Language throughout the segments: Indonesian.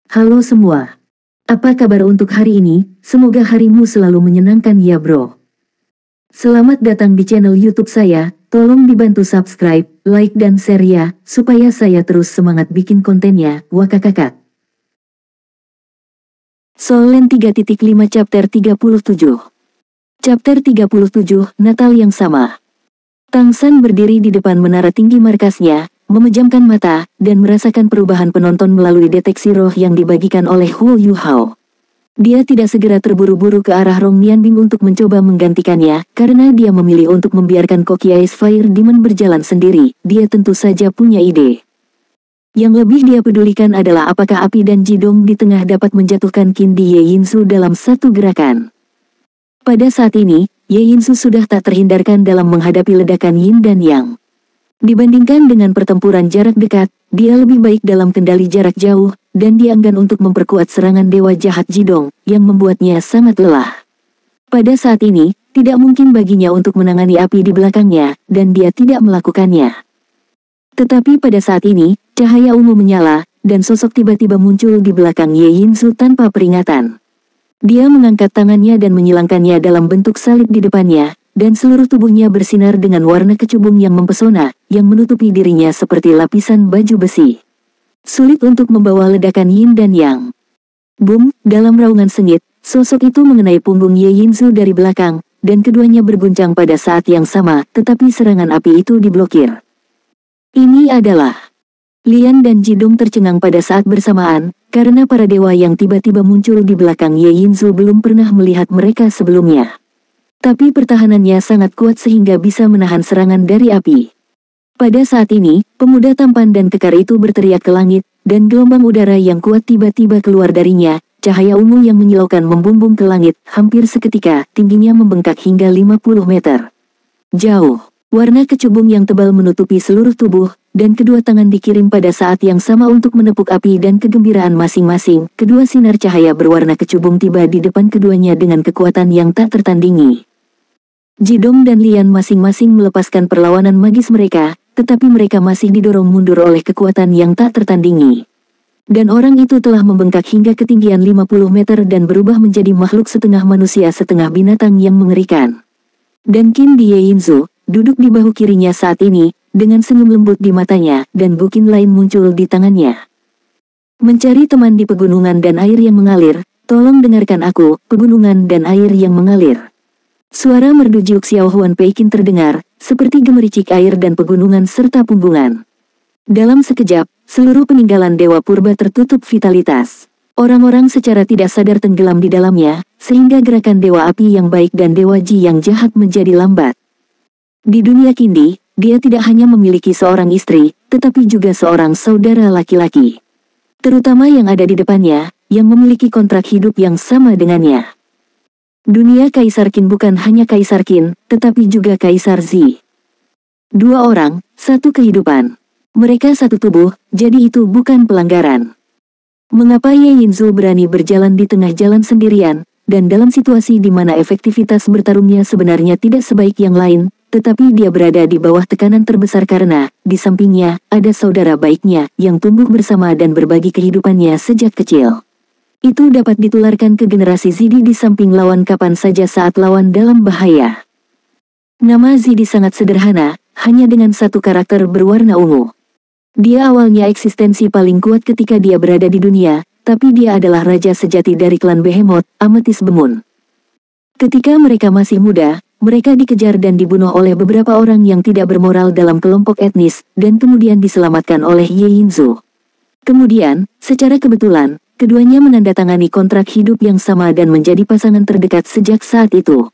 Halo semua. Apa kabar untuk hari ini? Semoga harimu selalu menyenangkan ya bro. Selamat datang di channel YouTube saya. Tolong dibantu subscribe, like dan share ya, supaya saya terus semangat bikin kontennya. Wakakakak. Solen 3.5 Chapter 37. Chapter 37, Natal yang sama. Tang San berdiri di depan menara tinggi markasnya, memejamkan mata, dan merasakan perubahan penonton melalui deteksi roh yang dibagikan oleh Huo Yu Hao. Dia tidak segera terburu-buru ke arah Rong Nianbing untuk mencoba menggantikannya, karena dia memilih untuk membiarkan Koki Ice Fire Demon berjalan sendiri. Dia tentu saja punya ide. Yang lebih dia pedulikan adalah apakah api dan Jidong di tengah dapat menjatuhkan Qin di Ye Yinzu dalam satu gerakan. Pada saat ini, Ye Yinzu sudah tak terhindarkan dalam menghadapi ledakan Yin dan Yang. Dibandingkan dengan pertempuran jarak dekat, dia lebih baik dalam kendali jarak jauh, dan dia enggan untuk memperkuat serangan dewa jahat Jidong, yang membuatnya sangat lelah. Pada saat ini, tidak mungkin baginya untuk menangani api di belakangnya, dan dia tidak melakukannya. Tetapi pada saat ini, cahaya ungu menyala, dan sosok tiba-tiba muncul di belakang Ye Yinzu tanpa peringatan. Dia mengangkat tangannya dan menyilangkannya dalam bentuk salib di depannya, dan seluruh tubuhnya bersinar dengan warna kecubung yang mempesona, yang menutupi dirinya seperti lapisan baju besi. Sulit untuk membawa ledakan Yin dan Yang. Boom, dalam raungan sengit, sosok itu mengenai punggung Ye Yinzu dari belakang, dan keduanya berguncang pada saat yang sama, tetapi serangan api itu diblokir. Ini adalah Lian dan Jidong tercengang pada saat bersamaan, karena para dewa yang tiba-tiba muncul di belakang Ye Yinzu belum pernah melihat mereka sebelumnya. Tapi pertahanannya sangat kuat sehingga bisa menahan serangan dari api. Pada saat ini, pemuda tampan dan kekar itu berteriak ke langit, dan gelombang udara yang kuat tiba-tiba keluar darinya, cahaya ungu yang menyilaukan membumbung ke langit, hampir seketika, tingginya membengkak hingga 50 meter. Jauh, warna kecubung yang tebal menutupi seluruh tubuh, dan kedua tangan dikirim pada saat yang sama untuk menepuk api dan kegembiraan masing-masing. Kedua sinar cahaya berwarna kecubung tiba di depan keduanya dengan kekuatan yang tak tertandingi. Jidong dan Lian masing-masing melepaskan perlawanan magis mereka, tetapi mereka masih didorong mundur oleh kekuatan yang tak tertandingi. Dan orang itu telah membengkak hingga ketinggian 50 meter dan berubah menjadi makhluk setengah manusia setengah binatang yang mengerikan. Dan Qin di Ye Yinzu, duduk di bahu kirinya saat ini, dengan senyum lembut di matanya, dan bukin lain muncul di tangannya. Mencari teman di pegunungan dan air yang mengalir, tolong dengarkan aku, pegunungan dan air yang mengalir. Suara merdu Jiuk Xiao Huan Peikin terdengar, seperti gemericik air dan pegunungan serta punggungan. Dalam sekejap, seluruh peninggalan Dewa Purba tertutup vitalitas. Orang-orang secara tidak sadar tenggelam di dalamnya, sehingga gerakan Dewa Api yang baik dan Dewa Ji yang jahat menjadi lambat. Di dunia kindi, dia tidak hanya memiliki seorang istri, tetapi juga seorang saudara laki-laki. Terutama yang ada di depannya, yang memiliki kontrak hidup yang sama dengannya. Dunia Kaisar Qin bukan hanya Kaisar Qin, tetapi juga Kaisar Zi. Dua orang, satu kehidupan. Mereka satu tubuh, jadi itu bukan pelanggaran. Mengapa Ye Yinzu berani berjalan di tengah jalan sendirian, dan dalam situasi di mana efektivitas bertarungnya sebenarnya tidak sebaik yang lain, tetapi dia berada di bawah tekanan terbesar karena, di sampingnya, ada saudara baiknya, yang tumbuh bersama dan berbagi kehidupannya sejak kecil. Itu dapat ditularkan ke generasi Zidi di samping lawan kapan saja saat lawan dalam bahaya. Nama Zidi sangat sederhana, hanya dengan satu karakter berwarna ungu. Dia awalnya eksistensi paling kuat ketika dia berada di dunia, tapi dia adalah raja sejati dari klan Behemoth, Amethyst Bemun. Ketika mereka masih muda, mereka dikejar dan dibunuh oleh beberapa orang yang tidak bermoral dalam kelompok etnis, dan kemudian diselamatkan oleh Ye Yinzu. Kemudian, secara kebetulan, keduanya menandatangani kontrak hidup yang sama dan menjadi pasangan terdekat sejak saat itu.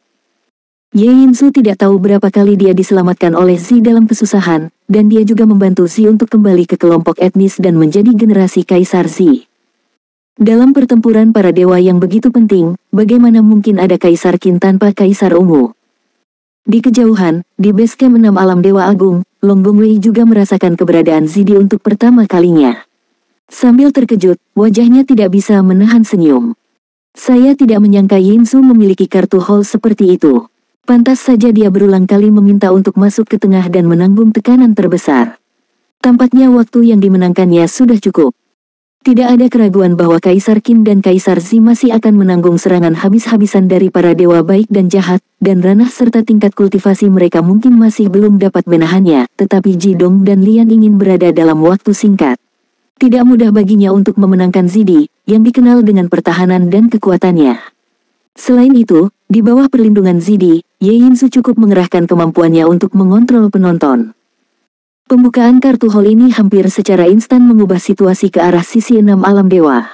Ye Yinzu tidak tahu berapa kali dia diselamatkan oleh Zi dalam kesusahan, dan dia juga membantu Zi untuk kembali ke kelompok etnis dan menjadi generasi Kaisar Zi. Dalam pertempuran para dewa yang begitu penting, bagaimana mungkin ada Kaisar Qin tanpa Kaisar Ungu? Di kejauhan, di base camp 6 alam Dewa Agung, Long Gongwei juga merasakan keberadaan Zidi untuk pertama kalinya. Sambil terkejut, wajahnya tidak bisa menahan senyum. Saya tidak menyangka Yinzu memiliki kartu haul seperti itu. Pantas saja dia berulang kali meminta untuk masuk ke tengah dan menanggung tekanan terbesar. Tampaknya waktu yang dimenangkannya sudah cukup. Tidak ada keraguan bahwa Kaisar Qin dan Kaisar Zi masih akan menanggung serangan habis-habisan dari para dewa baik dan jahat, dan ranah serta tingkat kultivasi mereka mungkin masih belum dapat menahannya, tetapi Jidong dan Lian ingin berada dalam waktu singkat. Tidak mudah baginya untuk memenangkan Zidi, yang dikenal dengan pertahanan dan kekuatannya. Selain itu, di bawah perlindungan Zidi, Ye Yinzu cukup mengerahkan kemampuannya untuk mengontrol penonton. Pembukaan kartu hall ini hampir secara instan mengubah situasi ke arah sisi 6 alam dewa.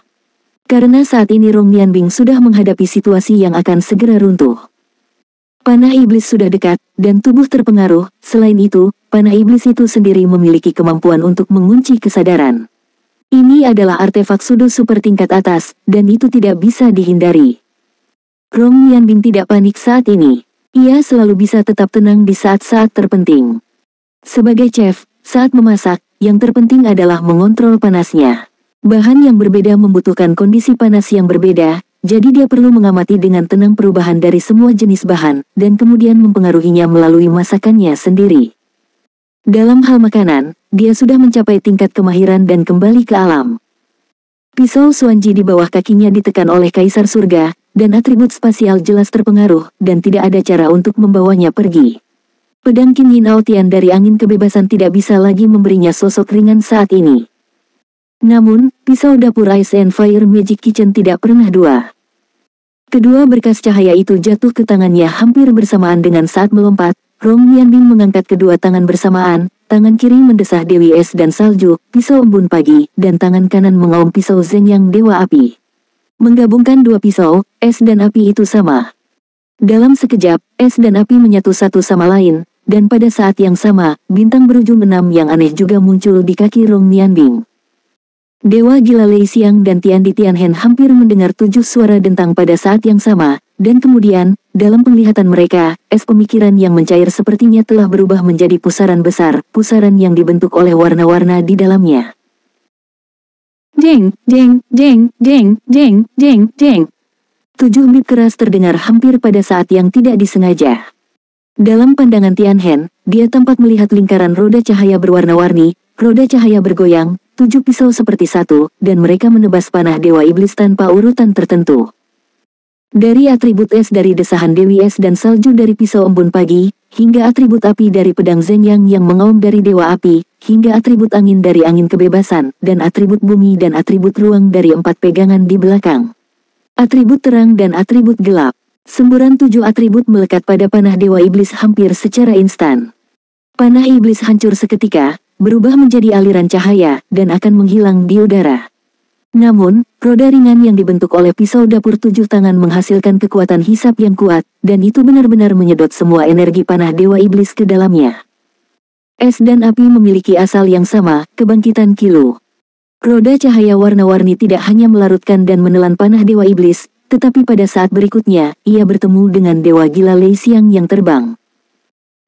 Karena saat ini Rong Nianbing sudah menghadapi situasi yang akan segera runtuh. Panah iblis sudah dekat, dan tubuh terpengaruh. Selain itu, panah iblis itu sendiri memiliki kemampuan untuk mengunci kesadaran. Ini adalah artefak sudo super tingkat atas, dan itu tidak bisa dihindari. Rong Nianbing tidak panik saat ini. Ia selalu bisa tetap tenang di saat-saat terpenting. Sebagai chef, saat memasak, yang terpenting adalah mengontrol panasnya. Bahan yang berbeda membutuhkan kondisi panas yang berbeda, jadi dia perlu mengamati dengan tenang perubahan dari semua jenis bahan, dan kemudian mempengaruhinya melalui masakannya sendiri. Dalam hal makanan, dia sudah mencapai tingkat kemahiran dan kembali ke alam. Pisau Xuanji di bawah kakinya ditekan oleh Kaisar Surga, dan atribut spasial jelas terpengaruh, dan tidak ada cara untuk membawanya pergi. Pedang Qin Yin Aotian dari angin kebebasan tidak bisa lagi memberinya sosok ringan saat ini. Namun, pisau dapur Ice and Fire Magic Kitchen tidak pernah dua. Kedua berkas cahaya itu jatuh ke tangannya hampir bersamaan dengan saat melompat. Rong Nianbing mengangkat kedua tangan bersamaan, tangan kiri mendesah Dewi Es dan Salju, pisau embun pagi, dan tangan kanan mengaum pisau Zeng yang Dewa Api. Menggabungkan dua pisau, es dan api itu sama. Dalam sekejap, es dan api menyatu satu sama lain, dan pada saat yang sama, bintang berujung 6 yang aneh juga muncul di kaki Rong Nianbing. Dewa Gila Lei Xiang dan Tiandi Tianhen hampir mendengar 7 suara dentang pada saat yang sama, dan kemudian, dalam penglihatan mereka, es pemikiran yang mencair sepertinya telah berubah menjadi pusaran besar, pusaran yang dibentuk oleh warna-warna di dalamnya. Jeng, jeng, jeng, jeng, jeng, jeng, jeng. 7 bit keras terdengar hampir pada saat yang tidak disengaja. Dalam pandangan Tianhen, dia tampak melihat lingkaran roda cahaya berwarna-warni, roda cahaya bergoyang, 7 pisau seperti satu, dan mereka menebas panah Dewa Iblis tanpa urutan tertentu. Dari atribut es dari desahan Dewi Es dan salju dari pisau embun pagi, hingga atribut api dari pedang Zhengyang yang mengaum dari Dewa Api, hingga atribut angin dari angin kebebasan, dan atribut bumi dan atribut ruang dari 4 pegangan di belakang. Atribut terang dan atribut gelap. Semburan 7 atribut melekat pada panah Dewa Iblis hampir secara instan. Panah Iblis hancur seketika, berubah menjadi aliran cahaya, dan akan menghilang di udara. Namun, roda ringan yang dibentuk oleh pisau dapur 7 tangan menghasilkan kekuatan hisap yang kuat, dan itu benar-benar menyedot semua energi panah Dewa Iblis ke dalamnya. Es dan api memiliki asal yang sama, kebangkitan kilu. Roda cahaya warna-warni tidak hanya melarutkan dan menelan panah Dewa Iblis, tetapi pada saat berikutnya, ia bertemu dengan Dewa Gila Lei Xiang yang terbang.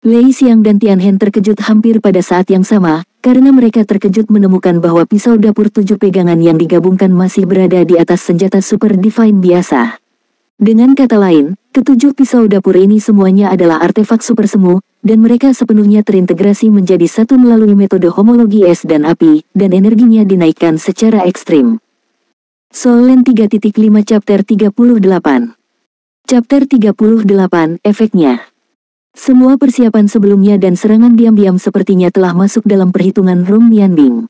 Lei Xiang dan Tianhen terkejut hampir pada saat yang sama, karena mereka terkejut menemukan bahwa pisau dapur 7 pegangan yang digabungkan masih berada di atas senjata Super Divine biasa. Dengan kata lain, ketujuh pisau dapur ini semuanya adalah artefak super semu, dan mereka sepenuhnya terintegrasi menjadi satu melalui metode homologi es dan api, dan energinya dinaikkan secara ekstrim. Soul Land 3.5 Chapter 38. Chapter 38, efeknya. Semua persiapan sebelumnya dan serangan diam-diam sepertinya telah masuk dalam perhitungan Rong Nianbing.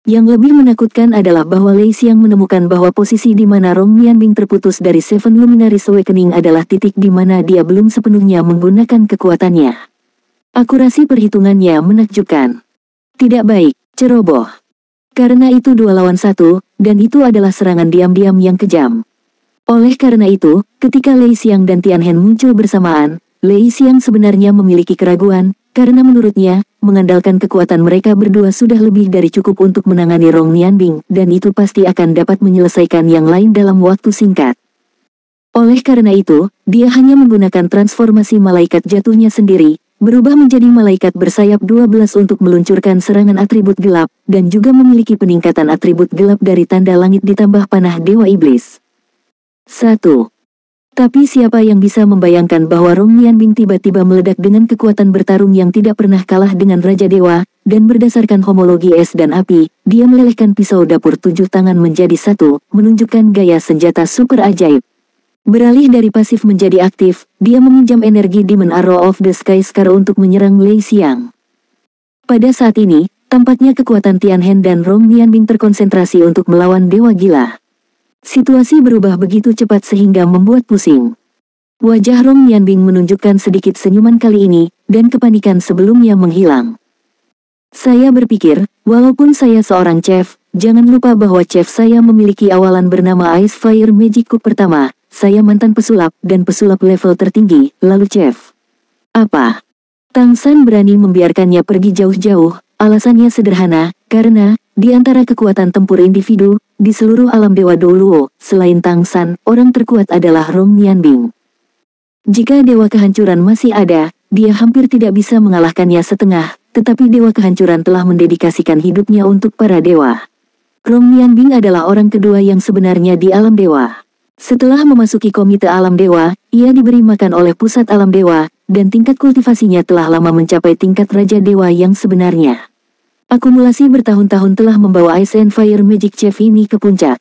Yang lebih menakutkan adalah bahwa Lei Xiang menemukan bahwa posisi di mana Rong Nianbing terputus dari Seven Luminaries Awakening adalah titik di mana dia belum sepenuhnya menggunakan kekuatannya. Akurasi perhitungannya menakjubkan. Tidak baik, ceroboh. Karena itu 2 lawan 1, dan itu adalah serangan diam-diam yang kejam. Oleh karena itu, ketika Lei Xiang dan Tianhen muncul bersamaan, Lei Xiang sebenarnya memiliki keraguan, karena menurutnya, mengandalkan kekuatan mereka berdua sudah lebih dari cukup untuk menangani Rong Nianbing, dan itu pasti akan dapat menyelesaikan yang lain dalam waktu singkat. Oleh karena itu, dia hanya menggunakan transformasi malaikat jatuhnya sendiri, berubah menjadi malaikat bersayap 12 untuk meluncurkan serangan atribut gelap, dan juga memiliki peningkatan atribut gelap dari tanda langit ditambah panah Dewa Iblis. 1. Tapi siapa yang bisa membayangkan bahwa Rong Nianbing tiba-tiba meledak dengan kekuatan bertarung yang tidak pernah kalah dengan Raja Dewa, dan berdasarkan homologi es dan api, dia melelehkan pisau dapur 7 tangan menjadi satu, menunjukkan gaya senjata super ajaib. Beralih dari pasif menjadi aktif, dia meminjam energi Demon Arrow of the Sky Scar untuk menyerang Lei Xiang. Pada saat ini, tampaknya kekuatan Tianhen dan Rong Nianbing terkonsentrasi untuk melawan Dewa Gila. Situasi berubah begitu cepat sehingga membuat pusing. Wajah Rong Nianbing menunjukkan sedikit senyuman kali ini, dan kepanikan sebelumnya menghilang. Saya berpikir, walaupun saya seorang chef, jangan lupa bahwa chef saya memiliki awalan bernama Ice Fire Magic Cook pertama, saya mantan pesulap dan pesulap level tertinggi, lalu chef. Apa? Tang San berani membiarkannya pergi jauh-jauh, alasannya sederhana, karena, di antara kekuatan tempur individu, di seluruh alam Dewa Douluo, selain Tang San, orang terkuat adalah Rong Nianbing. Jika Dewa Kehancuran masih ada, dia hampir tidak bisa mengalahkannya setengah, tetapi Dewa Kehancuran telah mendedikasikan hidupnya untuk para dewa. Rong Nianbing adalah orang kedua yang sebenarnya di alam dewa. Setelah memasuki komite alam dewa, ia diberi makan oleh pusat alam dewa, dan tingkat kultivasinya telah lama mencapai tingkat Raja Dewa yang sebenarnya. Akumulasi bertahun-tahun telah membawa Ice and Fire Magic Chef ini ke puncak.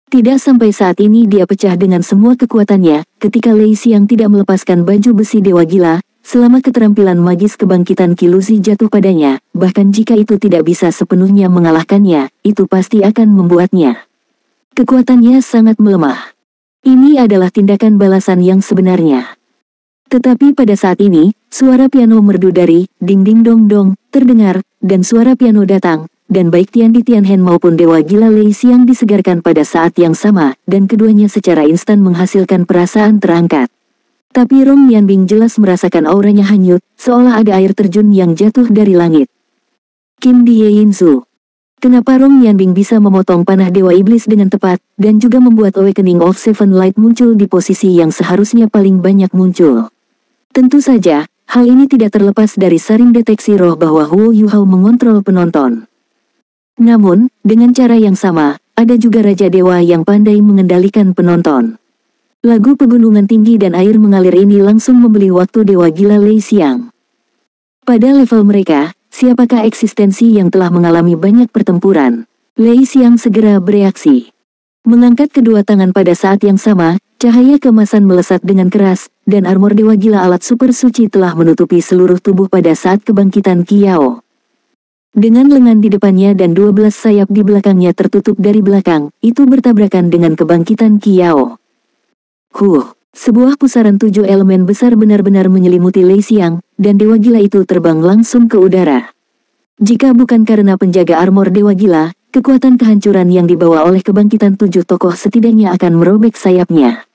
Tidak sampai saat ini dia pecah dengan semua kekuatannya, ketika Lei Xiang tidak melepaskan baju besi Dewa Gila, selama keterampilan magis kebangkitan Kiluzi jatuh padanya, bahkan jika itu tidak bisa sepenuhnya mengalahkannya, itu pasti akan membuatnya. Kekuatannya sangat melemah. Ini adalah tindakan balasan yang sebenarnya. Tetapi pada saat ini, suara piano merdu dari ding ding dong dong terdengar, dan suara piano datang, dan baik Tian Di Tianhen maupun Dewa Gila Lei Xiang disegarkan pada saat yang sama, dan keduanya secara instan menghasilkan perasaan terangkat. Tapi Rong Nianbing jelas merasakan auranya hanyut, seolah ada air terjun yang jatuh dari langit. Kim Die Yinzu. Kenapa Rong Nianbing bisa memotong panah Dewa Iblis dengan tepat, dan juga membuat Awakening of Seven Light muncul di posisi yang seharusnya paling banyak muncul? Tentu saja, hal ini tidak terlepas dari saring deteksi roh bahwa Huo Yuhao mengontrol penonton. Namun, dengan cara yang sama, ada juga Raja Dewa yang pandai mengendalikan penonton. Lagu pegunungan tinggi dan air mengalir ini langsung membeli waktu Dewa Gila Lei Xiang. Pada level mereka, siapakah eksistensi yang telah mengalami banyak pertempuran? Lei Xiang segera bereaksi. Mengangkat kedua tangan pada saat yang sama, cahaya keemasan melesat dengan keras, dan armor Dewa Gila alat super suci telah menutupi seluruh tubuh pada saat kebangkitan Kiao. Dengan lengan di depannya dan 12 sayap di belakangnya tertutup dari belakang, itu bertabrakan dengan kebangkitan Kiao. Sebuah pusaran 7 elemen besar benar-benar menyelimuti Lei Xiang, dan Dewa Gila itu terbang langsung ke udara. Jika bukan karena penjaga armor Dewa Gila, kekuatan kehancuran yang dibawa oleh kebangkitan 7 tokoh setidaknya akan merobek sayapnya.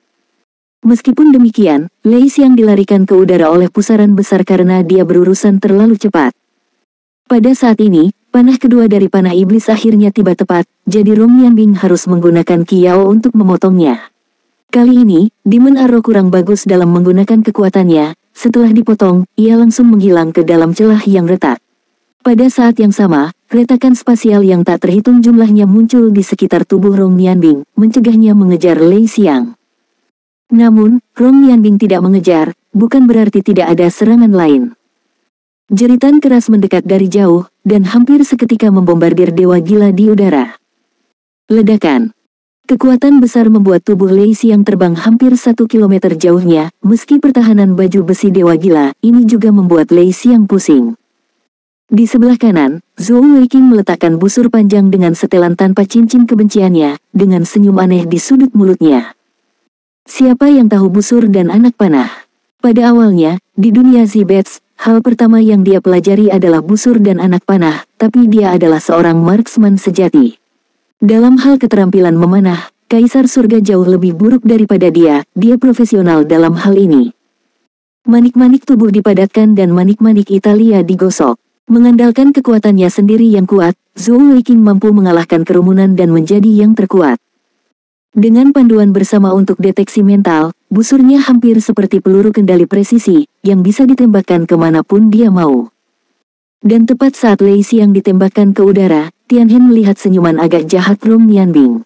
Meskipun demikian, Lei Xiang dilarikan ke udara oleh pusaran besar karena dia berurusan terlalu cepat. Pada saat ini, panah kedua dari panah iblis akhirnya tiba tepat, jadi Rong Nianbing harus menggunakan Kiao untuk memotongnya. Kali ini, Demon Arrow kurang bagus dalam menggunakan kekuatannya, setelah dipotong, ia langsung menghilang ke dalam celah yang retak. Pada saat yang sama, retakan spasial yang tak terhitung jumlahnya muncul di sekitar tubuh Rong Nianbing, mencegahnya mengejar Lei Xiang. Namun, Rong Nianbing tidak mengejar, bukan berarti tidak ada serangan lain. Jeritan keras mendekat dari jauh, dan hampir seketika membombardir Dewa Gila di udara. Ledakan. Kekuatan besar membuat tubuh Lei Xiang terbang hampir 1 kilometer jauhnya, meski pertahanan baju besi Dewa Gila, ini juga membuat Lei Xiang pusing. Di sebelah kanan, Zhou Weiqing meletakkan busur panjang dengan setelan tanpa cincin kebenciannya, dengan senyum aneh di sudut mulutnya. Siapa yang tahu busur dan anak panah? Pada awalnya, di dunia Zibets, hal pertama yang dia pelajari adalah busur dan anak panah, tapi dia adalah seorang marksman sejati. Dalam hal keterampilan memanah, Kaisar Surga jauh lebih buruk daripada dia profesional dalam hal ini. Manik-manik tubuh dipadatkan dan manik-manik Italia digosok. Mengandalkan kekuatannya sendiri yang kuat, Zhou Weiqing mampu mengalahkan kerumunan dan menjadi yang terkuat. Dengan panduan bersama untuk deteksi mental, busurnya hampir seperti peluru kendali presisi, yang bisa ditembakkan kemanapun dia mau. Dan tepat saat Lei Xiang ditembakkan ke udara, Tianhen melihat senyuman agak jahat Rong Nianbing.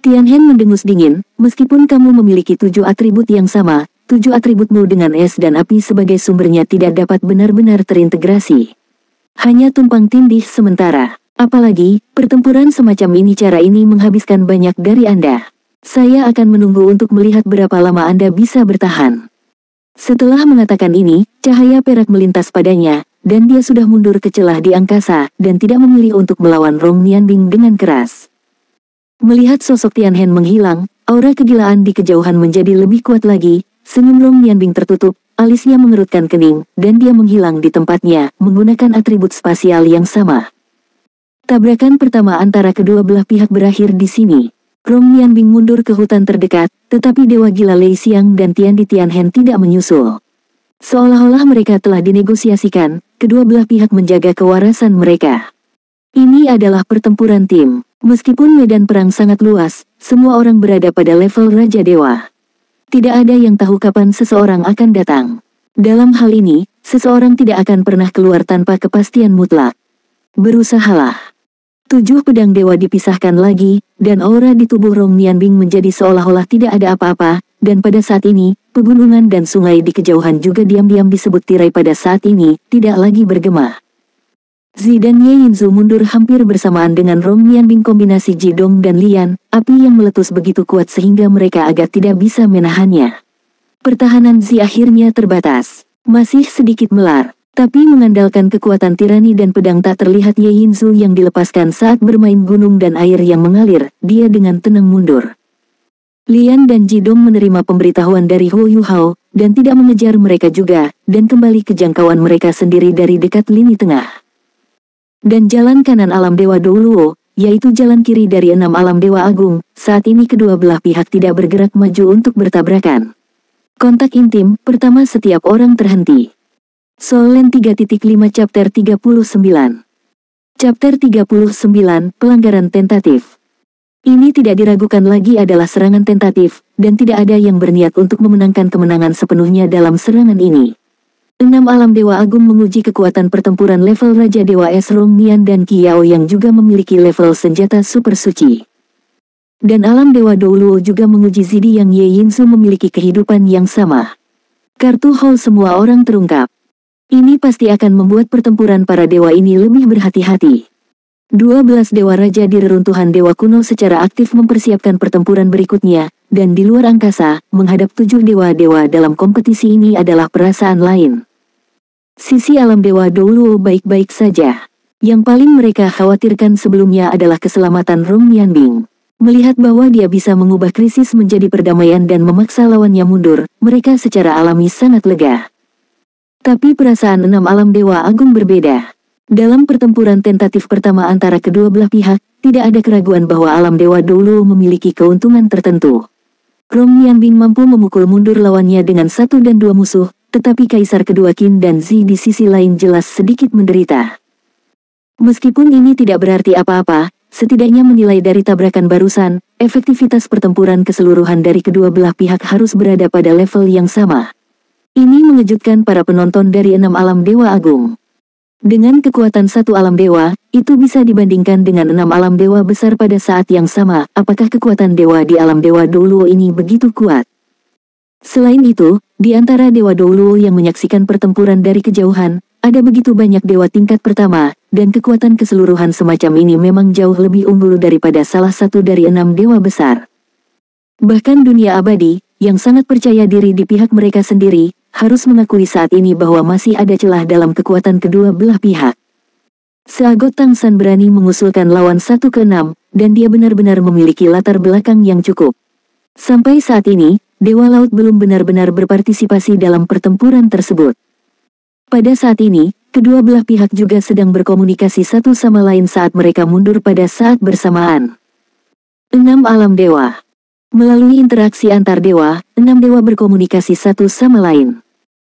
Tianhen mendengus dingin, meskipun kamu memiliki 7 atribut yang sama, 7 atributmu dengan es dan api sebagai sumbernya tidak dapat benar-benar terintegrasi. Hanya tumpang tindih sementara. Apalagi, pertempuran semacam ini cara ini menghabiskan banyak dari Anda. Saya akan menunggu untuk melihat berapa lama Anda bisa bertahan. Setelah mengatakan ini, cahaya perak melintas padanya, dan dia sudah mundur ke celah di angkasa, dan tidak memilih untuk melawan Rong Nianbing dengan keras. Melihat sosok Tianhen menghilang, aura kegilaan di kejauhan menjadi lebih kuat lagi, senyum Rong Nianbing tertutup, alisnya mengerutkan kening, dan dia menghilang di tempatnya, menggunakan atribut spasial yang sama. Tabrakan pertama antara kedua belah pihak berakhir di sini. Rong Nianbing mundur ke hutan terdekat, tetapi Dewa Gila Lei Xiang dan Tian Di Tianhen tidak menyusul. Seolah-olah mereka telah dinegosiasikan, kedua belah pihak menjaga kewarasan mereka. Ini adalah pertempuran tim. Meskipun medan perang sangat luas, semua orang berada pada level Raja Dewa. Tidak ada yang tahu kapan seseorang akan datang. Dalam hal ini, seseorang tidak akan pernah keluar tanpa kepastian mutlak. Berusahalah. 7 pedang dewa dipisahkan lagi, dan aura di tubuh Rong Nianbing menjadi seolah-olah tidak ada apa-apa, dan pada saat ini, pegunungan dan sungai di kejauhan juga diam-diam disebut tirai pada saat ini, tidak lagi bergema. Zi dan Ye Yinzu mundur hampir bersamaan dengan Rong Nianbing kombinasi Jidong dan Lian, api yang meletus begitu kuat sehingga mereka agak tidak bisa menahannya. Pertahanan Zi akhirnya terbatas. Masih sedikit melar. Tapi mengandalkan kekuatan tirani dan pedang tak terlihat Ye Yinzu yang dilepaskan saat bermain gunung dan air yang mengalir, dia dengan tenang mundur. Lian dan Jidong menerima pemberitahuan dari Huo Yuhao, dan tidak mengejar mereka juga, dan kembali ke jangkauan mereka sendiri dari dekat lini tengah. Dan jalan kanan alam Dewa Douluo, yaitu jalan kiri dari 6 alam Dewa Agung, saat ini kedua belah pihak tidak bergerak maju untuk bertabrakan. Kontak intim, pertama setiap orang terhenti. Soul Land 3.5 Chapter 39. Chapter 39, Pelanggaran Tentatif. Ini tidak diragukan lagi adalah serangan tentatif, dan tidak ada yang berniat untuk memenangkan kemenangan sepenuhnya dalam serangan ini. 6 alam Dewa Agung menguji kekuatan pertempuran level Raja Dewa Es Rong Nian dan Qiao yang juga memiliki level senjata super suci. Dan alam Dewa Douluo juga menguji Zidi yang Ye Yinzu memiliki kehidupan yang sama. Kartu haul semua orang terungkap. Ini pasti akan membuat pertempuran para dewa ini lebih berhati-hati. 12 dewa raja di reruntuhan dewa kuno secara aktif mempersiapkan pertempuran berikutnya, dan di luar angkasa, menghadap 7 dewa-dewa dalam kompetisi ini adalah perasaan lain. Sisi alam Dewa Douluo baik-baik saja. Yang paling mereka khawatirkan sebelumnya adalah keselamatan Rong Nianbing. Melihat bahwa dia bisa mengubah krisis menjadi perdamaian dan memaksa lawannya mundur, mereka secara alami sangat lega. Tapi perasaan 6 alam Dewa Agung berbeda. Dalam pertempuran tentatif pertama antara kedua belah pihak, tidak ada keraguan bahwa alam Dewa Douluo memiliki keuntungan tertentu. Rong Nianbing mampu memukul mundur lawannya dengan 1 dan 2 musuh, tetapi Kaisar kedua Qin dan Zi di sisi lain jelas sedikit menderita. Meskipun ini tidak berarti apa-apa, setidaknya menilai dari tabrakan barusan, efektivitas pertempuran keseluruhan dari kedua belah pihak harus berada pada level yang sama. Ini mengejutkan para penonton dari 6 alam Dewa Agung. Dengan kekuatan 1 alam dewa, itu bisa dibandingkan dengan 6 alam dewa besar pada saat yang sama. Apakah kekuatan dewa di alam Dewa Douluo ini begitu kuat? Selain itu, di antara Dewa Douluo yang menyaksikan pertempuran dari kejauhan, ada begitu banyak dewa tingkat pertama, dan kekuatan keseluruhan semacam ini memang jauh lebih unggul daripada salah satu dari 6 dewa besar. Bahkan dunia abadi, yang sangat percaya diri di pihak mereka sendiri, harus mengakui saat ini bahwa masih ada celah dalam kekuatan kedua belah pihak. Seagot Tang San berani mengusulkan lawan 1 ke 6, dan dia benar-benar memiliki latar belakang yang cukup. Sampai saat ini, Dewa Laut belum benar-benar berpartisipasi dalam pertempuran tersebut. Pada saat ini, kedua belah pihak juga sedang berkomunikasi satu sama lain saat mereka mundur pada saat bersamaan. 6 alam dewa. Melalui interaksi antar dewa, 6 dewa berkomunikasi satu sama lain.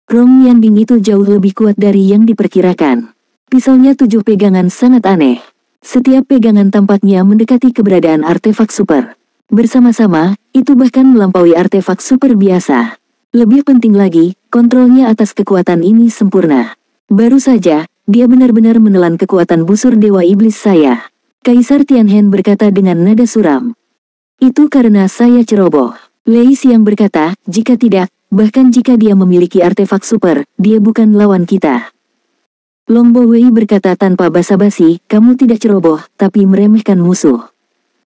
Rong Nianbing itu jauh lebih kuat dari yang diperkirakan. Pisaunya 7 pegangan sangat aneh. Setiap pegangan tampaknya mendekati keberadaan artefak super. Bersama-sama, itu bahkan melampaui artefak super biasa. Lebih penting lagi, kontrolnya atas kekuatan ini sempurna. Baru saja, dia benar-benar menelan kekuatan busur Dewa Iblis saya. Kaisar Tianhen berkata dengan nada suram. Itu karena saya ceroboh. Lei Xiang berkata, jika tidak, bahkan jika dia memiliki artefak super, dia bukan lawan kita. Long Bo Wei berkata tanpa basa-basi, kamu tidak ceroboh, tapi meremehkan musuh.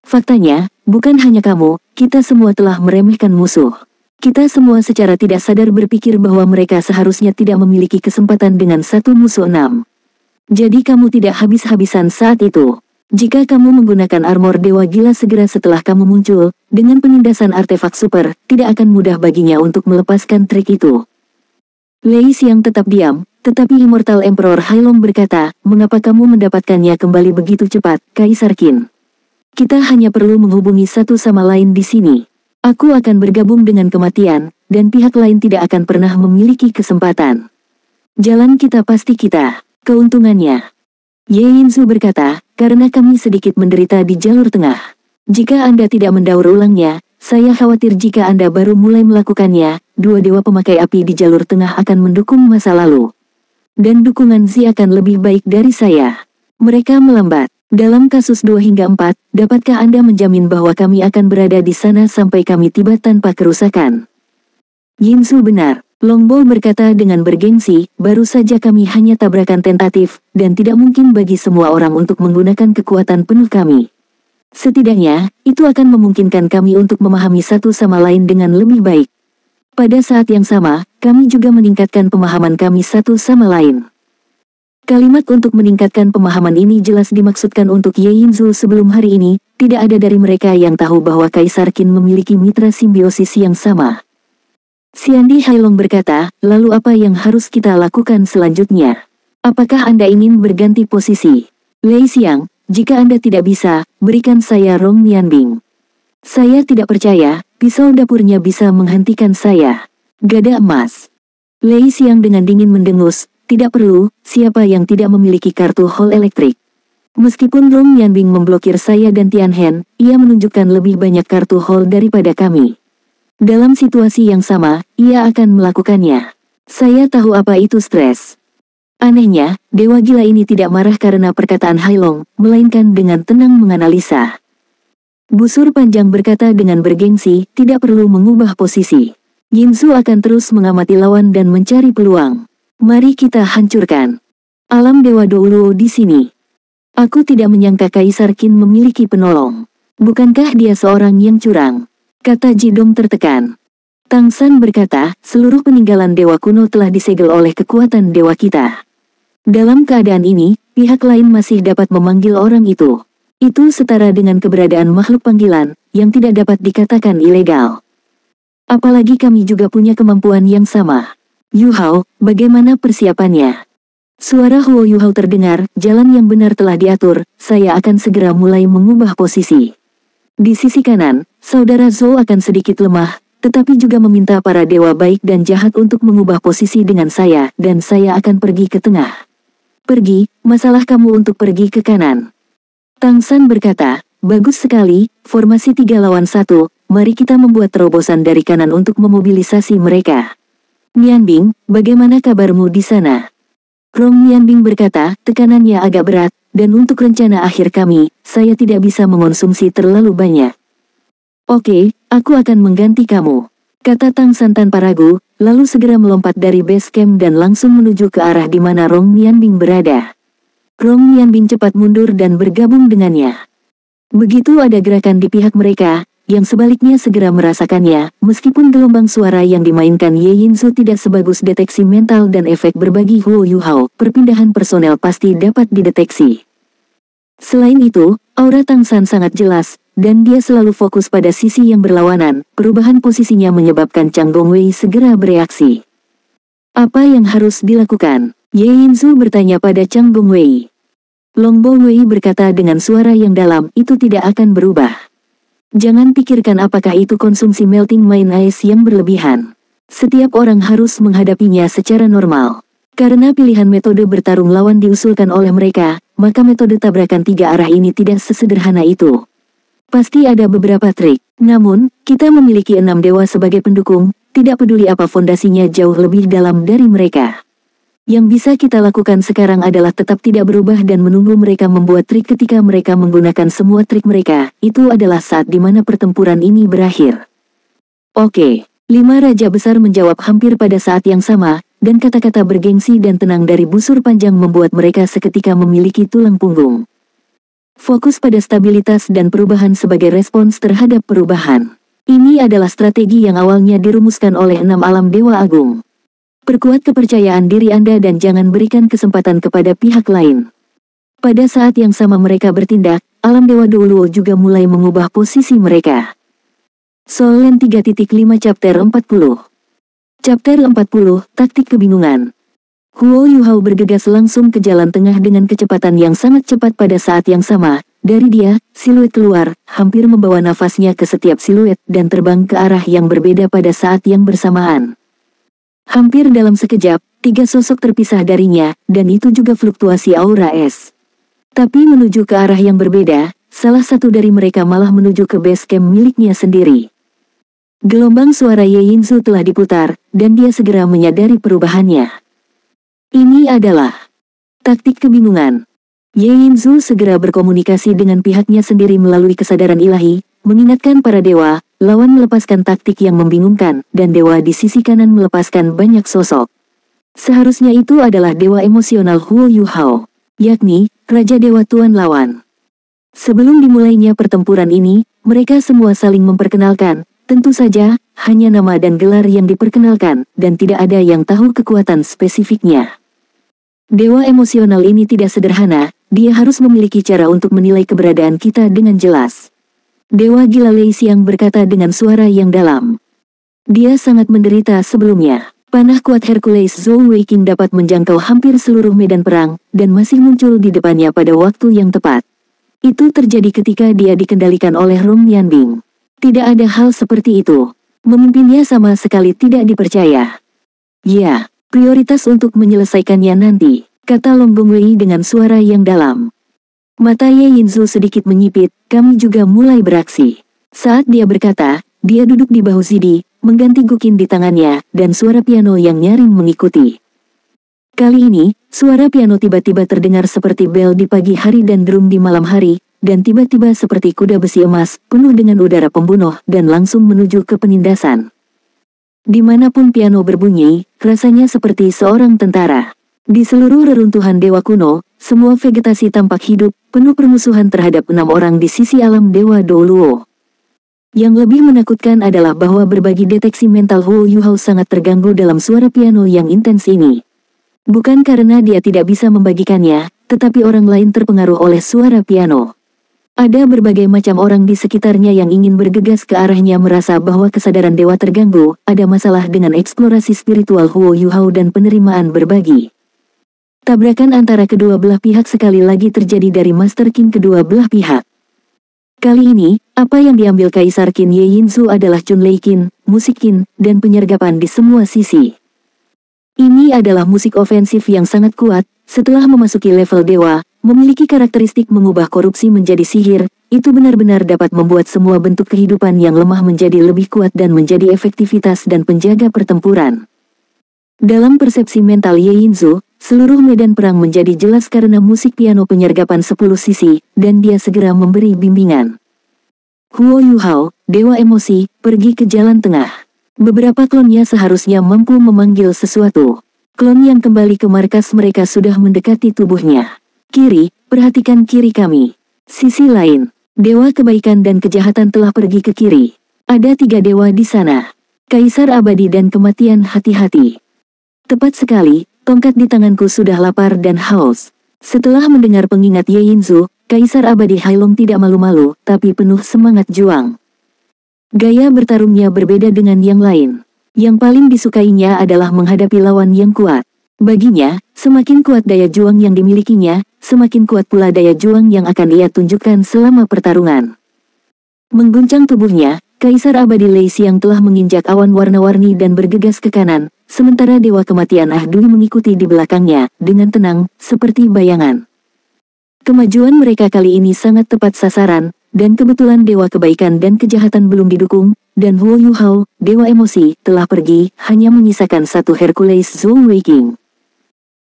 Faktanya, bukan hanya kamu, kita semua telah meremehkan musuh. Kita semua secara tidak sadar berpikir bahwa mereka seharusnya tidak memiliki kesempatan dengan satu musuh 6. Jadi kamu tidak habis-habisan saat itu. Jika kamu menggunakan armor Dewa Gila segera setelah kamu muncul, dengan penindasan artefak super, tidak akan mudah baginya untuk melepaskan trik itu. Lei Xiang tetap diam, tetapi Immortal Emperor Hailong berkata, mengapa kamu mendapatkannya kembali begitu cepat, Kaisar Qin? Kita hanya perlu menghubungi satu sama lain di sini. Aku akan bergabung dengan kematian, dan pihak lain tidak akan pernah memiliki kesempatan. Jalan kita pasti kita. Keuntungannya. Ye Yinzu berkata, karena kami sedikit menderita di jalur tengah. Jika Anda tidak mendaur ulangnya, saya khawatir jika Anda baru mulai melakukannya, dua dewa pemakai api di jalur tengah akan mendukung masa lalu. Dan dukungan Zi akan lebih baik dari saya. Mereka melambat. Dalam kasus 2 hingga 4, dapatkah Anda menjamin bahwa kami akan berada di sana sampai kami tiba tanpa kerusakan? Yinzu benar. Longbo berkata dengan bergengsi, baru saja kami hanya tabrakan tentatif, dan tidak mungkin bagi semua orang untuk menggunakan kekuatan penuh kami. Setidaknya, itu akan memungkinkan kami untuk memahami satu sama lain dengan lebih baik. Pada saat yang sama, kami juga meningkatkan pemahaman kami satu sama lain. Kalimat untuk meningkatkan pemahaman ini jelas dimaksudkan untuk Ye Yinzu sebelum hari ini, tidak ada dari mereka yang tahu bahwa Kaisar Qin memiliki mitra simbiosis yang sama. Xiandi Hailong berkata, lalu apa yang harus kita lakukan selanjutnya? Apakah Anda ingin berganti posisi? Lei Xiang, jika Anda tidak bisa, berikan saya Rong Nianbing. Saya tidak percaya, pisau dapurnya bisa menghentikan saya. Gada emas. Lei Xiang dengan dingin mendengus, tidak perlu, siapa yang tidak memiliki kartu hall elektrik. Meskipun Rong Nianbing memblokir saya dan Tianhen, ia menunjukkan lebih banyak kartu hall daripada kami. Dalam situasi yang sama, ia akan melakukannya. Saya tahu apa itu stres. Anehnya, Dewa Gila ini tidak marah karena perkataan Hailong, melainkan dengan tenang menganalisa. Busur panjang berkata dengan bergengsi, tidak perlu mengubah posisi. Yinzu akan terus mengamati lawan dan mencari peluang. Mari kita hancurkan alam Dewa Douluo di sini. Aku tidak menyangka Kaisar Qin memiliki penolong. Bukankah dia seorang yang curang? Kata Jidong tertekan. Tang San berkata, seluruh peninggalan dewa kuno telah disegel oleh kekuatan dewa kita. Dalam keadaan ini, pihak lain masih dapat memanggil orang itu. Itu setara dengan keberadaan makhluk panggilan, yang tidak dapat dikatakan ilegal. Apalagi kami juga punya kemampuan yang sama. Yu Hao, bagaimana persiapannya? Suara Huo Yu Hao terdengar, jalan yang benar telah diatur, saya akan segera mulai mengubah posisi. Di sisi kanan, Saudara Zhou akan sedikit lemah, tetapi juga meminta para dewa baik dan jahat untuk mengubah posisi dengan saya, dan saya akan pergi ke tengah. Pergi, masalah kamu untuk pergi ke kanan. Tang San berkata, bagus sekali, formasi 3 lawan 1, mari kita membuat terobosan dari kanan untuk memobilisasi mereka. Nianbing, bagaimana kabarmu di sana? Rong Nianbing berkata, tekanannya agak berat, dan untuk rencana akhir kami, saya tidak bisa mengonsumsi terlalu banyak. Oke, aku akan mengganti kamu, kata Tang San tanpa ragu, lalu segera melompat dari base camp dan langsung menuju ke arah di mana Rong Nianbing berada. Rong Nianbing cepat mundur dan bergabung dengannya. Begitu ada gerakan di pihak mereka, yang sebaliknya segera merasakannya, meskipun gelombang suara yang dimainkan Ye Yinzu tidak sebagus deteksi mental dan efek berbagi Huo Yu Hao, perpindahan personel pasti dapat dideteksi. Selain itu, aura Tang San sangat jelas, dan dia selalu fokus pada sisi yang berlawanan. Perubahan posisinya menyebabkan Chang Gongwei segera bereaksi. Apa yang harus dilakukan? Ye Yinzu bertanya pada Chang Gongwei. Long Bo Wei berkata dengan suara yang dalam, itu tidak akan berubah. Jangan pikirkan apakah itu konsumsi melting mind ice yang berlebihan. Setiap orang harus menghadapinya secara normal. Karena pilihan metode bertarung lawan diusulkan oleh mereka, maka metode tabrakan 3 arah ini tidak sesederhana itu. Pasti ada beberapa trik. Namun, kita memiliki 6 dewa sebagai pendukung, tidak peduli apa fondasinya jauh lebih dalam dari mereka. Yang bisa kita lakukan sekarang adalah tetap tidak berubah dan menunggu mereka membuat trik. Ketika mereka menggunakan semua trik mereka, itu adalah saat di mana pertempuran ini berakhir. Oke, 5 raja besar menjawab hampir pada saat yang sama, dan kata-kata bergengsi dan tenang dari busur panjang membuat mereka seketika memiliki tulang punggung. Fokus pada stabilitas dan perubahan sebagai respons terhadap perubahan. Ini adalah strategi yang awalnya dirumuskan oleh 6 alam Dewa Agung. Perkuat kepercayaan diri Anda dan jangan berikan kesempatan kepada pihak lain. Pada saat yang sama mereka bertindak, alam Dewa Douluo juga mulai mengubah posisi mereka. Soul Land 3.5 Chapter 40. Chapter 40, Taktik Kebingungan. Huo Yuhao bergegas langsung ke jalan tengah dengan kecepatan yang sangat cepat pada saat yang sama. Dari dia, siluet keluar, hampir membawa nafasnya ke setiap siluet dan terbang ke arah yang berbeda pada saat yang bersamaan. Hampir dalam sekejap, 3 sosok terpisah darinya, dan itu juga fluktuasi aura es. Tapi menuju ke arah yang berbeda, salah satu dari mereka malah menuju ke base camp miliknya sendiri. Gelombang suara Ye Yinzu telah diputar, dan dia segera menyadari perubahannya. Ini adalah taktik kebingungan. Ye Yinzu segera berkomunikasi dengan pihaknya sendiri melalui kesadaran ilahi, mengingatkan para dewa, lawan melepaskan taktik yang membingungkan, dan dewa di sisi kanan melepaskan banyak sosok. Seharusnya itu adalah dewa emosional Huo Yuhao, yakni Raja Dewa Tuan Lawan. Sebelum dimulainya pertempuran ini, mereka semua saling memperkenalkan. Tentu saja, hanya nama dan gelar yang diperkenalkan, dan tidak ada yang tahu kekuatan spesifiknya. Dewa emosional ini tidak sederhana, dia harus memiliki cara untuk menilai keberadaan kita dengan jelas. Dewa Gila Lei Xiang berkata dengan suara yang dalam. Dia sangat menderita sebelumnya. Panah kuat Hercules Zhou Weiqing dapat menjangkau hampir seluruh medan perang, dan masih muncul di depannya pada waktu yang tepat. Itu terjadi ketika dia dikendalikan oleh Rong Yanbing. Tidak ada hal seperti itu. Memimpinnya sama sekali tidak dipercaya. Ya, prioritas untuk menyelesaikannya nanti, kata Long Gongwei dengan suara yang dalam. Mata Ye Yinzu sedikit menyipit, kami juga mulai beraksi. Saat dia berkata, dia duduk di bahu Zidi, mengganti gukin di tangannya, dan suara piano yang nyaring mengikuti. Kali ini, suara piano tiba-tiba terdengar seperti bel di pagi hari dan drum di malam hari, dan tiba-tiba seperti kuda besi emas, penuh dengan udara pembunuh, dan langsung menuju ke penindasan. Dimanapun piano berbunyi, rasanya seperti seorang tentara. Di seluruh reruntuhan dewa kuno, semua vegetasi tampak hidup, penuh permusuhan terhadap 6 orang di sisi alam Dewa Douluo. Yang lebih menakutkan adalah bahwa berbagi deteksi mental Huo Yuhao sangat terganggu dalam suara piano yang intens ini. Bukan karena dia tidak bisa membagikannya, tetapi orang lain terpengaruh oleh suara piano. Ada berbagai macam orang di sekitarnya yang ingin bergegas ke arahnya merasa bahwa kesadaran dewa terganggu, ada masalah dengan eksplorasi spiritual Huo Yuhao dan penerimaan berbagi. Tabrakan antara kedua belah pihak sekali lagi terjadi dari Master Qin kedua belah pihak. Kali ini, apa yang diambil Kaisar Qin Ye Yinzu adalah Chunlei Qin, musik Qin, dan penyergapan di semua sisi. Ini adalah musik ofensif yang sangat kuat, setelah memasuki level dewa, memiliki karakteristik mengubah korupsi menjadi sihir, itu benar-benar dapat membuat semua bentuk kehidupan yang lemah menjadi lebih kuat dan menjadi efektivitas dan penjaga pertempuran. Dalam persepsi mental Ye Yinzu, seluruh medan perang menjadi jelas karena musik piano penyergapan 10 sisi, dan dia segera memberi bimbingan. Huo Yuhao, Dewa Emosi, pergi ke jalan tengah. Beberapa klonnya seharusnya mampu memanggil sesuatu. Klon yang kembali ke markas mereka sudah mendekati tubuhnya. Kiri, perhatikan kiri kami. Sisi lain, Dewa Kebaikan dan Kejahatan telah pergi ke kiri. Ada 3 dewa di sana. Kaisar Abadi dan Kematian, hati-hati. Tepat sekali, tongkat di tanganku sudah lapar dan haus. Setelah mendengar pengingat Ye Yinzu, Kaisar Abadi Hailong tidak malu-malu, tapi penuh semangat juang. Gaya bertarungnya berbeda dengan yang lain. Yang paling disukainya adalah menghadapi lawan yang kuat. Baginya, semakin kuat daya juang yang dimilikinya, semakin kuat pula daya juang yang akan ia tunjukkan selama pertarungan. Mengguncang tubuhnya, Kaisar Abadi Lei Xiang telah menginjak awan warna-warni dan bergegas ke kanan, sementara Dewa Kematian Dui mengikuti di belakangnya, dengan tenang, seperti bayangan. Kemajuan mereka kali ini sangat tepat sasaran, dan kebetulan Dewa Kebaikan dan Kejahatan belum didukung, dan Huo Yuhao, Dewa Emosi, telah pergi, hanya menyisakan 1 Hercules Zhou Weiqing.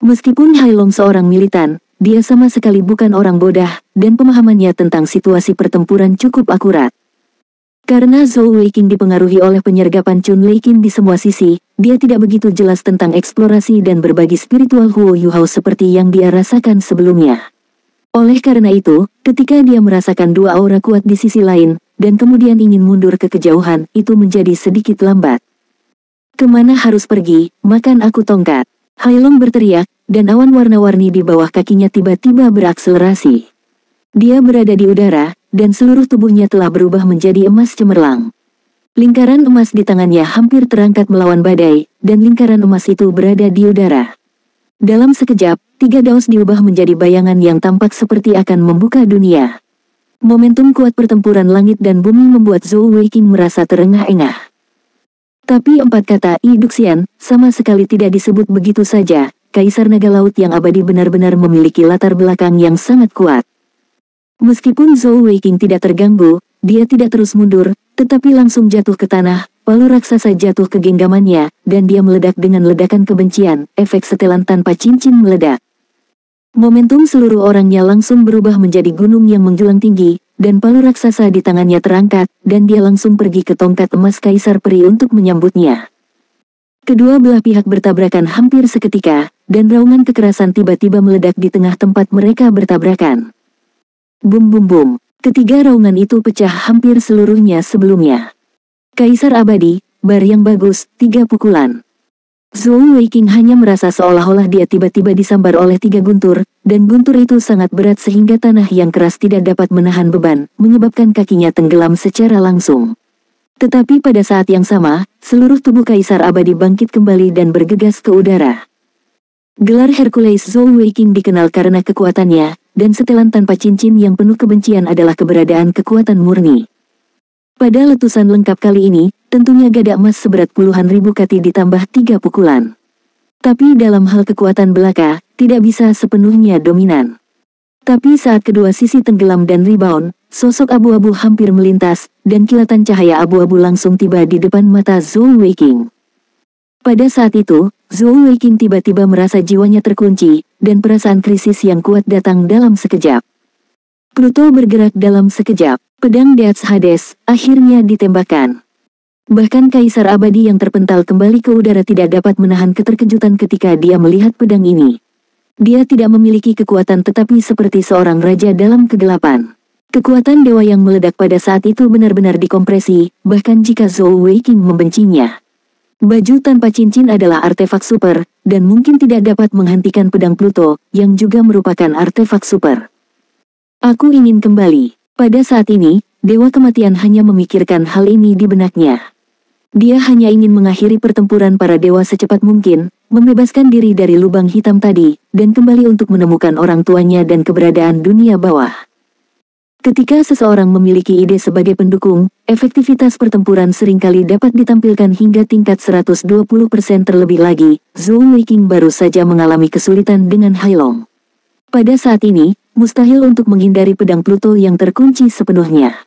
Meskipun Hailong seorang militan, dia sama sekali bukan orang bodoh, dan pemahamannya tentang situasi pertempuran cukup akurat. Karena Zhou Weiqing dipengaruhi oleh penyergapan Chunlei Qin di semua sisi, dia tidak begitu jelas tentang eksplorasi dan berbagi spiritual Huo Yuhao seperti yang dia rasakan sebelumnya. Oleh karena itu, ketika dia merasakan dua aura kuat di sisi lain, dan kemudian ingin mundur ke kejauhan, itu menjadi sedikit lambat. Kemana harus pergi, makan aku tongkat. Hailong berteriak, dan awan warna-warni di bawah kakinya tiba-tiba berakselerasi. Dia berada di udara, dan seluruh tubuhnya telah berubah menjadi emas cemerlang. Lingkaran emas di tangannya hampir terangkat melawan badai, dan lingkaran emas itu berada di udara. Dalam sekejap, 3 daos diubah menjadi bayangan yang tampak seperti akan membuka dunia. Momentum kuat pertempuran langit dan bumi membuat Zhou Weiqing merasa terengah-engah. Tapi 4 kata I Duxian sama sekali tidak disebut begitu saja. Kaisar Naga Laut yang abadi benar-benar memiliki latar belakang yang sangat kuat. Meskipun Zhou Weiqing tidak terganggu, dia tidak terus mundur, tetapi langsung jatuh ke tanah. Palu raksasa jatuh ke genggamannya, dan dia meledak dengan ledakan kebencian. Efek setelan tanpa cincin meledak. Momentum seluruh orangnya langsung berubah menjadi gunung yang menjulang tinggi, dan palu raksasa di tangannya terangkat, dan dia langsung pergi ke tongkat emas Kaisar Peri untuk menyambutnya. Kedua belah pihak bertabrakan hampir seketika, dan raungan kekerasan tiba-tiba meledak di tengah tempat mereka bertabrakan. Bum bum bum, ketiga raungan itu pecah hampir seluruhnya sebelumnya. Kaisar abadi, bar yang bagus, 3 pukulan. Zhou Weiqing hanya merasa seolah-olah dia tiba-tiba disambar oleh 3 guntur, dan guntur itu sangat berat sehingga tanah yang keras tidak dapat menahan beban, menyebabkan kakinya tenggelam secara langsung. Tetapi pada saat yang sama, seluruh tubuh Kaisar Abadi bangkit kembali dan bergegas ke udara. Gelar Hercules Zhou Weiqing dikenal karena kekuatannya, dan setelan tanpa cincin yang penuh kebencian adalah keberadaan kekuatan murni. Pada letusan lengkap kali ini, tentunya gada emas seberat puluhan ribu kati ditambah 3 pukulan. Tapi dalam hal kekuatan belaka, tidak bisa sepenuhnya dominan. Tapi saat kedua sisi tenggelam dan rebound, sosok abu-abu hampir melintas, dan kilatan cahaya abu-abu langsung tiba di depan mata Zhou Weiqing. Pada saat itu, Zhou Weiqing tiba-tiba merasa jiwanya terkunci, dan perasaan krisis yang kuat datang dalam sekejap. Pluto bergerak dalam sekejap, pedang Deats Hades akhirnya ditembakkan. Bahkan Kaisar Abadi yang terpental kembali ke udara tidak dapat menahan keterkejutan ketika dia melihat pedang ini. Dia tidak memiliki kekuatan tetapi seperti seorang raja dalam kegelapan. Kekuatan dewa yang meledak pada saat itu benar-benar dikompresi, bahkan jika Zhou Weiqing membencinya. Baju tanpa cincin adalah artefak super, dan mungkin tidak dapat menghentikan pedang Pluto, yang juga merupakan artefak super. Aku ingin kembali. Pada saat ini, Dewa Kematian hanya memikirkan hal ini di benaknya. Dia hanya ingin mengakhiri pertempuran para dewa secepat mungkin, membebaskan diri dari lubang hitam tadi, dan kembali untuk menemukan orang tuanya dan keberadaan dunia bawah. Ketika seseorang memiliki ide sebagai pendukung, efektivitas pertempuran seringkali dapat ditampilkan hingga tingkat 120% terlebih lagi. Zhou Weiqing baru saja mengalami kesulitan dengan Hailong. Pada saat ini, mustahil untuk menghindari pedang Pluto yang terkunci sepenuhnya.